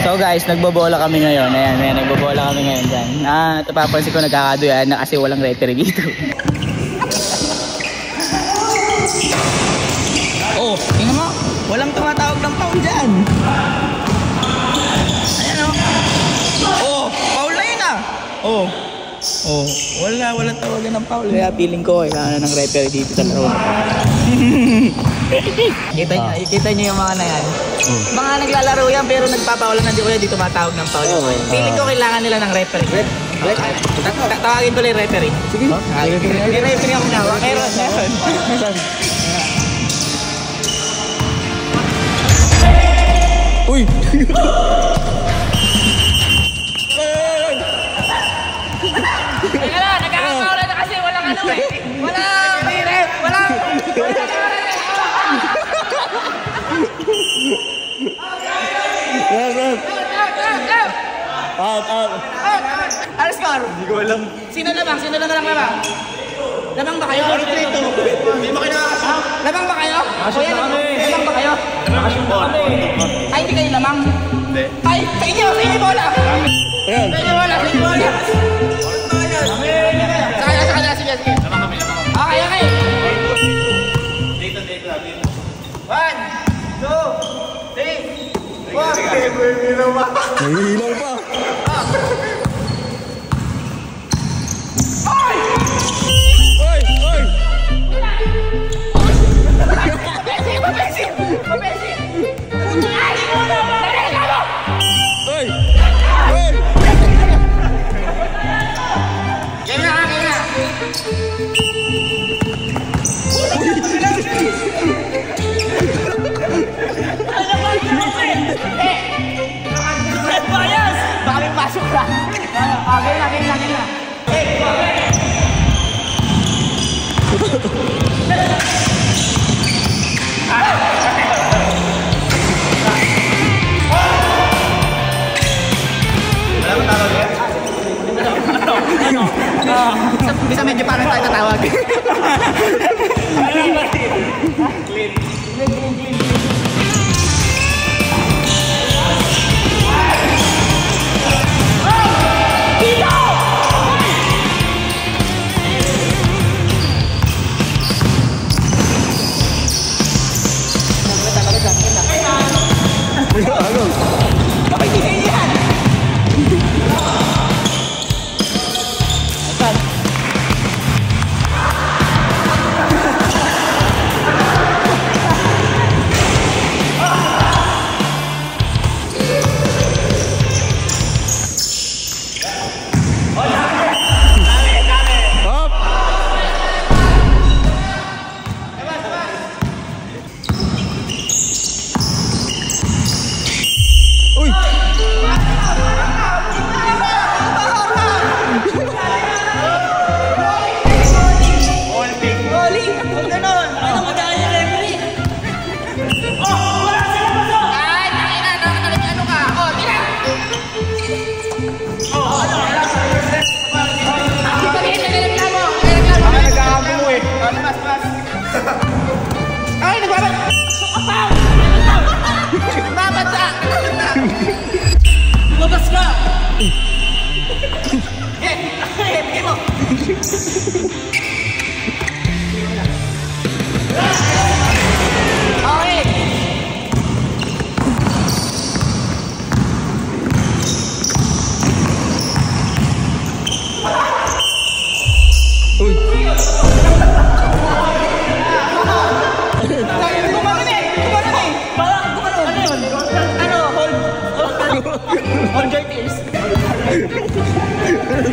So guys, nagbobola kami ngayon. Ayan, nagbobola kami ngayon dyan. Tapapansin ko nagkakaduyan na kasi walang referee dito. Oh, tingnan mo. Walang tumatawag ng foul dyan. Ayan o. Oh, foul na yun ah. Oh, walang tawagan ng foul. Kaya feeling ko kailangan ng referee dito sa laro. Kita nyo yung mga na yan. Mga naglalaro yan pero nagpapaulan na di ko yan dito matawag ng foul. Feeling ko kailangan nila ng referee. Tawagin ko lang yung referee. Sige. May referee ako na. Meron. Uy! Teka lang, nagkakapaulan na kasi walang ano eh. Walang ref! Walang Out! Ano score? Hindi ko alam. Sino lamang? Lamang ba kayo? Hindi mo kinakasama. Lamang ba kayo? Lamang ba kayo? Ay, hindi kayo lamang? Hindi. Ay, sa inyo bola! Sa inyo bola! Sa kanya, sige. Lamang kami. Okay. Dito. 1, 2, 3, 4. May ilaw pa. Bisa medyo parang tayo tatawag. Clean.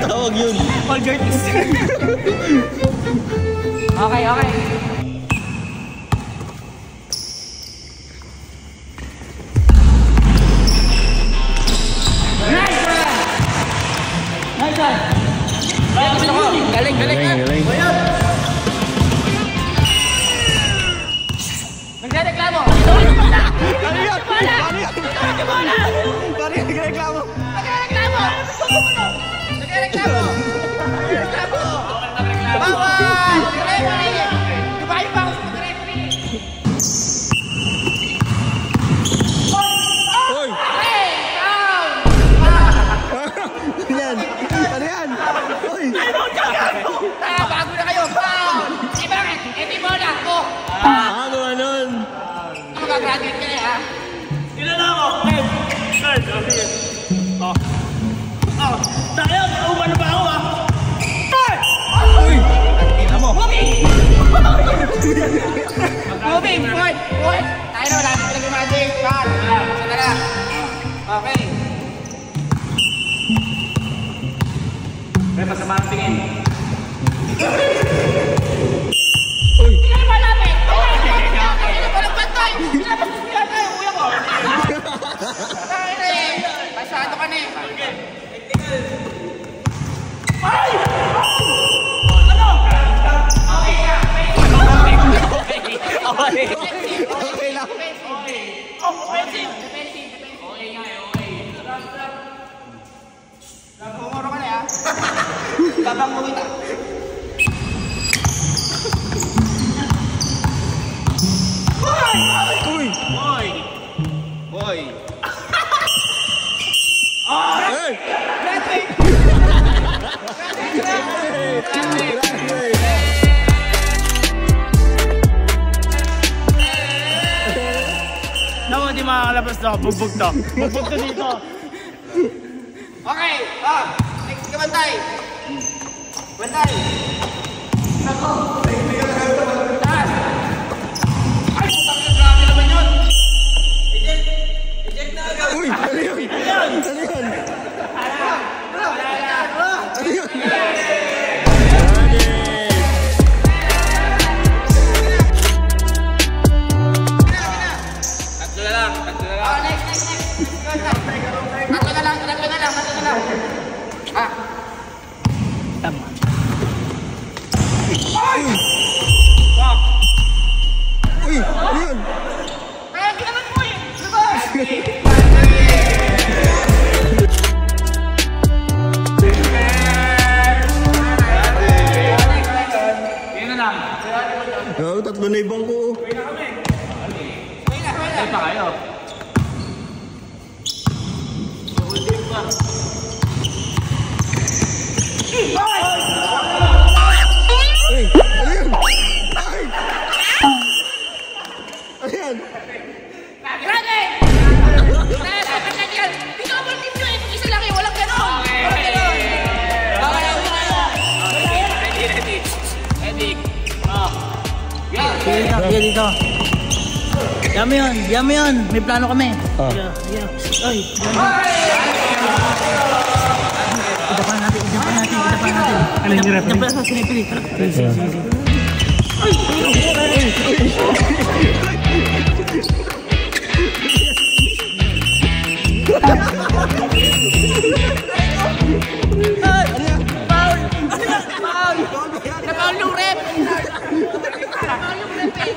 Tawag yun. Poltergeist. Okay. Nice one. Gusto ko. Galing. Nagreklamo. Bawal! Referee! Kumain pa ako sa referee! Oy! Hey! Moving, forward. Tayo na, wala natin pinag-magic. Cut. Sana lang. Okay. May masama ang tingin. Hindi ka na malapit. Walang pantay. Ilabas mo yan tayo, kuya ko. Tayo na eh. Masyado ka na eh. Ay! Ano? Okay lang. Offensive. Okay nga eh, okay. Pumuro ka na ya. Babang mo kita. Boy! Hey! Naku, di makakalabas na ako. Bugbog to. Bugbog to dito. Okay, next ka bantay. Bantay. Nako. Taas. Ay, putang ina, grabe naman yun. Eject na agad. Uy! Ano yun? Ano yun? Ano yun? Tatlo na lang. Next. Tatlo na lang. Tama. Uy! Ano yun? Kaya ginaman mo eh. Labas! Yun na lang. Oo, tatlo na ibang ko. Ay pa kayo. Uy! Ano yun? Ay! Ano yan? Grabe! Dapat na yan. Pinobol team nyo eh. Isa lang eh. Walang ganon. Ready. Sige dito. Yami yun. May plano kami. Ay, Idapan natin. Ano yung referee? Idapan sa referee. Sige. Foul!